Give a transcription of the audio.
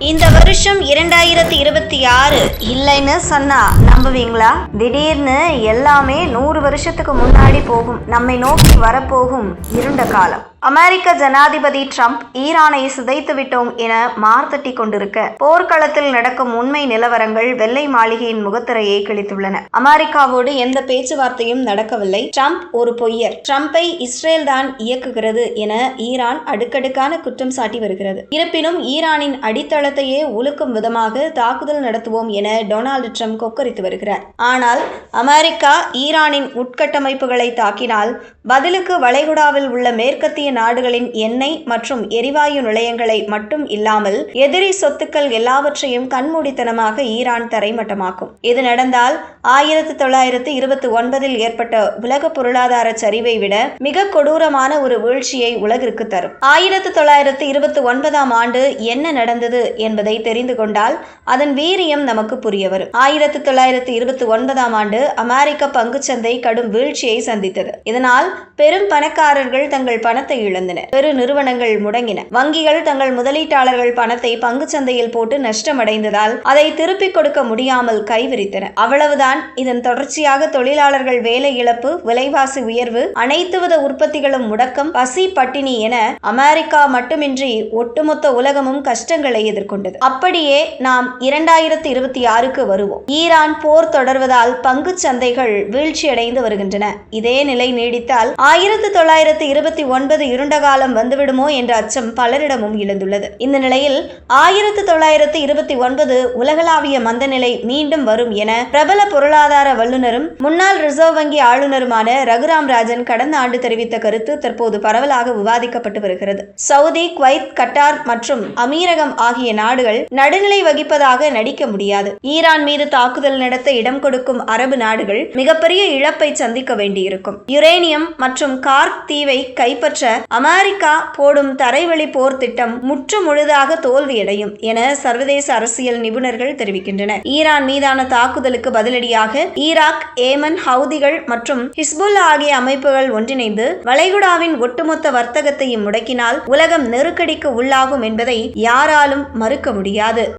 இந்த வருஷம் 2026 இல்லைன்னு சொன்னா நம்புவீங்களா? திடீர்னு எல்லாமே 100 வருஷத்துக்கு முன்னாடி போகும். நம்மை நோக்கி வரப்போகும் இருண்ட காலம். அமெரிக்க ஜனாதிபதி ட்ரம்ப் ஈரானை சிதைத்து விட்டோம் என மார்த்தட்டி கொண்டிருக்க, போர்க்களத்தில் நடக்கும் உண்மை நிலவரங்கள் வெள்ளை மாளிகையின் முகத்திரையை கிழித்துள்ளன. அமெரிக்காவோடு எந்த பேச்சுவார்த்தையும் நடக்கவில்லை. ட்ரம்ப் ஒரு பொய்யர். ட்ரம்பை இஸ்ரேல் தான் இயக்குகிறது என ஈரான் அடுக்கடுக்கான குற்றம் சாட்டி வருகிறது. இருப்பினும் ஈரானின் அடித்தளத்தையே உலுக்கும் விதமாக தாக்குதல் நடத்துவோம் என டொனால்டு ட்ரம்ப் கொக்கரித்து வருகிறார். ஆனால் அமெரிக்கா ஈரானின் உட்கட்டமைப்புகளை தாக்கினால் பதிலுக்கு வளைகுடாவில் உள்ள மேற்கத்திய நாடுகளின் எண்ணெய் மற்றும் எரிவாயு நிலையங்களை மட்டும் இல்லாமல் எதிரி சொத்துக்கள் எல்லாவற்றையும் கண்மூடித்தனமாக ஈரான் தரைமட்டமாக்கும். இது நடந்தால் 1929 ஏற்பட்ட உலக பொருளாதார சரிவை விட மிக கொடூரமான ஒரு வீழ்ச்சியை உலகிற்கு தரும். 1929 ஆண்டு என்ன நடந்தது என்பதை தெரிந்து கொண்டால் அதன் வீரியம் நமக்கு புரிய வரும். 1929 ஆண்டு அமெரிக்க பங்குச்சந்தை கடும் வீழ்ச்சியை சந்தித்தது. இதனால் பெரும் பணக்காரர்கள் தங்கள் பணத்தை இழந்தனர். பெரு நிறுவனங்கள் முடங்கின. வங்கிகள் தங்கள் முதலீட்டாளர்கள் பணத்தை பங்குச்சந்தையில் போட்டு நஷ்டமடைந்ததால் அதை திருப்பிக் கொடுக்க முடியாமல் கைவிரித்தன. அவ்வளவுதான். இதன் தொடர்ச்சியாக தொழிலாளர்கள் வேலை இழப்பு, விலைவாசி உயர்வு, அனைத்து வித உற்பத்திகளும் முடக்கம், பசி, பட்டினி என அமெரிக்கா மட்டுமின்றி ஒட்டுமொத்த உலகமும் கஷ்டங்களை எதிர்கொண்டது. அப்படியே நாம் 2026க்கு வருவோம். ஈரான் போர் தொடர்வதால் பங்கு சந்தைகள் வீழ்ச்சியடைந்து வருகின்றன. இதே நிலை நீடித்தால் 1929 இருண்ட காலம் வந்துவிடுமோ என்ற அச்சம் பலரிடமும் எழுந்துள்ளது. இந்த நிலையில் 1929 உலகளாவிய மந்த நிலை மீண்டும் வரும் என பிரபல பொருளாதார வல்லுநரும் முன்னாள் ரிசர்வ் வங்கி ஆளுநருமான ரகுராம் ராஜன் கடந்த ஆண்டு தெரிவித்த கருத்து தற்போது பரவலாக விவாதிக்கப்பட்டு வருகிறது. சவுதி, குவைத், கட்டார் மற்றும் அமீரகம் ஆகிய நாடுகள் நடுநிலை வகிப்பதாக நடிக்க முடியாது. ஈரான் மீது தாக்குதல் நடத்த இடம் கொடுக்கும் அரபு நாடுகள் மிகப்பெரிய இழப்பை சந்திக்க வேண்டியிருக்கும். யுரேனியம் மற்றும் கார்க் தீவை கைப்பற்ற அமெரிக்கா போடும் தரைவழி போர் திட்டம் முற்று முழுதாக தோல்வியடையும் என சர்வதேச அரசியல் நிபுணர்கள் தெரிவிக்கின்றனர். ஈரான் மீதான தாக்குதலுக்கு பதிலடியாக ஈராக், ஏமன், ஹவுதிகள் மற்றும் ஹிஸ்புல்லா ஆகிய அமைப்புகள் ஒன்றிணைந்து வளைகுடாவின் ஒட்டுமொத்த வர்த்தகத்தையும் முடக்கினால் உலகம் நெருக்கடிக்கு உள்ளாகும் என்பதை யாராலும் மறுக்க முடியாது.